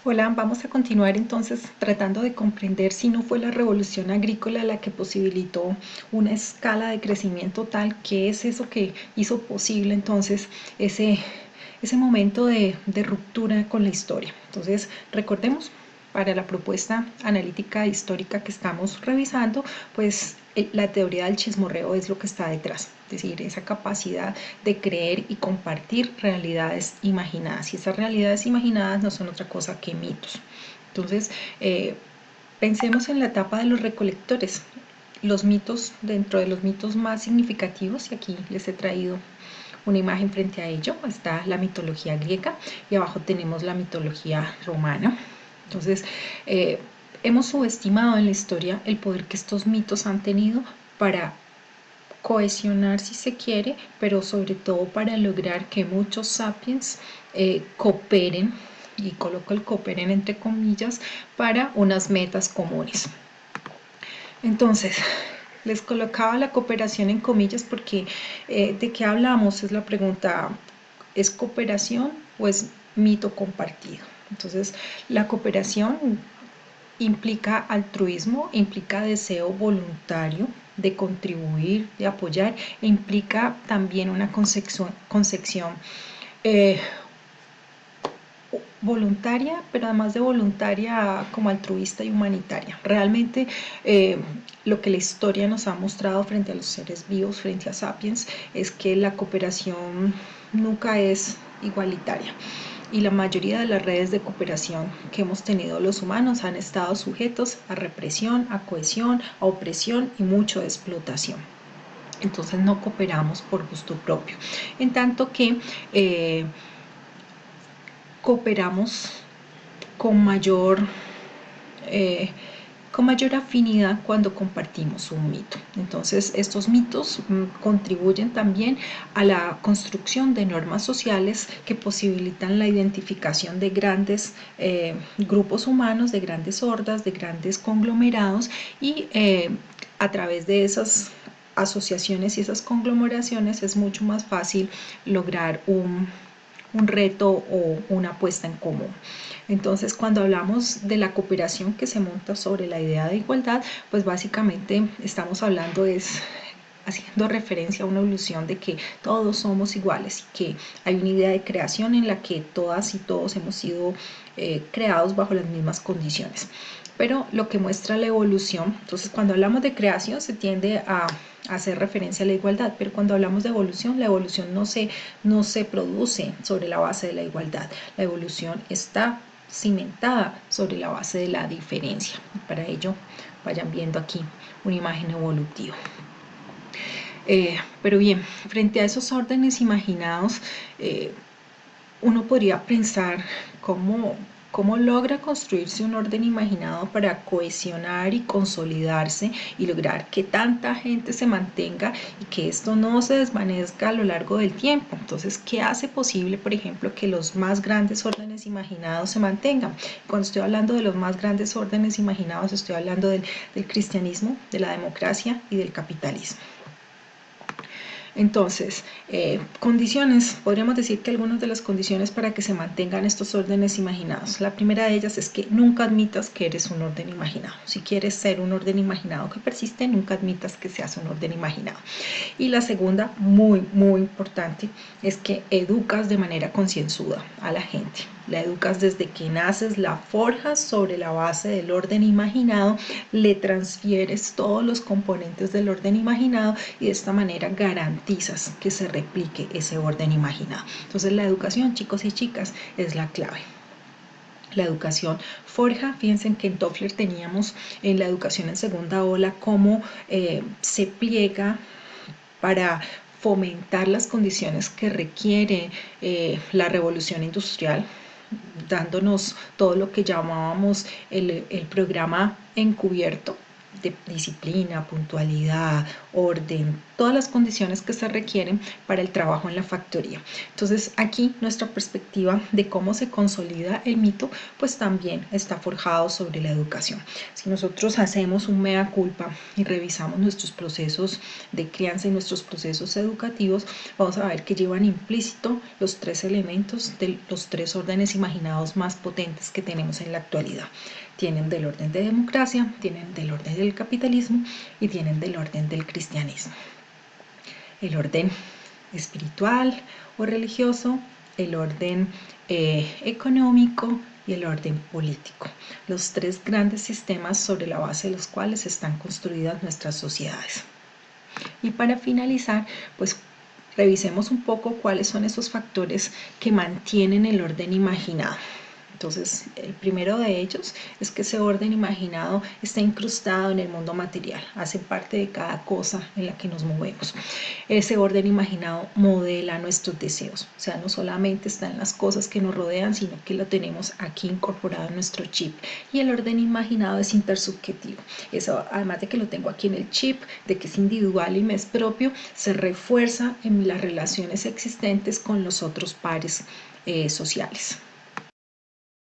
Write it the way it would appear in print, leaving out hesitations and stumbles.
Hola, vamos a continuar entonces tratando de comprender si no fue la revolución agrícola la que posibilitó una escala de crecimiento tal. ¿Qué es eso que hizo posible entonces ese momento de ruptura con la historia? Entonces, recordemos, para la propuesta analítica histórica que estamos revisando, pues la teoría del chismorreo es lo que está detrás, es decir, esa capacidad de creer y compartir realidades imaginadas. Y esas realidades imaginadas no son otra cosa que mitos. Entonces, pensemos en la etapa de los recolectores. Los mitos, dentro de los mitos más significativos, y aquí les he traído una imagen frente a ello, está la mitología griega y abajo tenemos la mitología romana. Entonces, hemos subestimado en la historia el poder que estos mitos han tenido para cohesionar, si se quiere, pero sobre todo para lograr que muchos sapiens cooperen, y coloco el cooperen entre comillas, para unas metas comunes. Entonces, les colocaba la cooperación en comillas porque ¿de qué hablamos? Es la pregunta. ¿Es cooperación o es mito compartido? Entonces, la cooperación implica altruismo, implica deseo voluntario de contribuir, de apoyar, e implica también una concepción eh, voluntaria, pero además de voluntaria como altruista y humanitaria. Realmente lo que la historia nos ha mostrado frente a los seres vivos, frente a Sapiens, es que la cooperación nunca es igualitaria. Y la mayoría de las redes de cooperación que hemos tenido los humanos han estado sujetos a represión, a cohesión, a opresión y mucho de explotación. Entonces no cooperamos por gusto propio. En tanto que cooperamos con mayor, con mayor afinidad cuando compartimos un mito. Entonces, estos mitos contribuyen también a la construcción de normas sociales que posibilitan la identificación de grandes grupos humanos, de grandes hordas, de grandes conglomerados, y a través de esas asociaciones y esas conglomeraciones es mucho más fácil lograr un reto o una puesta en común. Entonces, cuando hablamos de la cooperación que se monta sobre la idea de igualdad, pues básicamente estamos hablando haciendo referencia a una ilusión de que todos somos iguales y que hay una idea de creación en la que todas y todos hemos sido creados bajo las mismas condiciones. Pero lo que muestra la evolución, entonces cuando hablamos de creación se tiende a hacer referencia a la igualdad, pero cuando hablamos de evolución, la evolución no se produce sobre la base de la igualdad. La evolución está cimentada sobre la base de la diferencia. Para ello, vayan viendo aquí una imagen evolutiva. Pero bien, frente a esos órdenes imaginados, uno podría pensar cómo logra construirse un orden imaginado para cohesionar y consolidarse y lograr que tanta gente se mantenga y que esto no se desvanezca a lo largo del tiempo. Entonces, ¿qué hace posible, por ejemplo, que los más grandes órdenes imaginados se mantengan? Cuando estoy hablando de los más grandes órdenes imaginados, estoy hablando del cristianismo, de la democracia y del capitalismo. Entonces, condiciones, podríamos decir que algunas de las condiciones para que se mantengan estos órdenes imaginados. La primera de ellas es que nunca admitas que eres un orden imaginado. Si quieres ser un orden imaginado que persiste, nunca admitas que seas un orden imaginado. Y la segunda, muy, muy importante, es que educas de manera concienzuda a la gente. La educas desde que naces, la forjas sobre la base del orden imaginado, le transfieres todos los componentes del orden imaginado y de esta manera garantizas que se replique ese orden imaginado. Entonces la educación, chicos y chicas, es la clave. La educación forja, fíjense que en Toffler teníamos en la educación en segunda ola cómo se pliega para fomentar las condiciones que requiere la revolución industrial, dándonos todo lo que llamábamos el programa encubierto de disciplina, puntualidad, orden, todas las condiciones que se requieren para el trabajo en la factoría. Entonces aquí nuestra perspectiva de cómo se consolida el mito pues también está forjado sobre la educación. Si nosotros hacemos un mea culpa y revisamos nuestros procesos de crianza y nuestros procesos educativos, vamos a ver que llevan implícito los tres elementos de los tres órdenes imaginados más potentes que tenemos en la actualidad. Tienen del orden de democracia, tienen del orden del capitalismo y tienen del orden del cristianismo. El orden espiritual o religioso, el orden económico y el orden político. Los tres grandes sistemas sobre la base de los cuales están construidas nuestras sociedades. Y para finalizar, pues revisemos un poco cuáles son esos factores que mantienen el orden imaginado. Entonces, el primero de ellos es que ese orden imaginado está incrustado en el mundo material, hace parte de cada cosa en la que nos movemos. Ese orden imaginado modela nuestros deseos, o sea, no solamente está en las cosas que nos rodean, sino que lo tenemos aquí incorporado en nuestro chip. Y el orden imaginado es intersubjetivo. Eso, además de que lo tengo aquí en el chip, de que es individual y me es propio, se refuerza en las relaciones existentes con los otros pares sociales.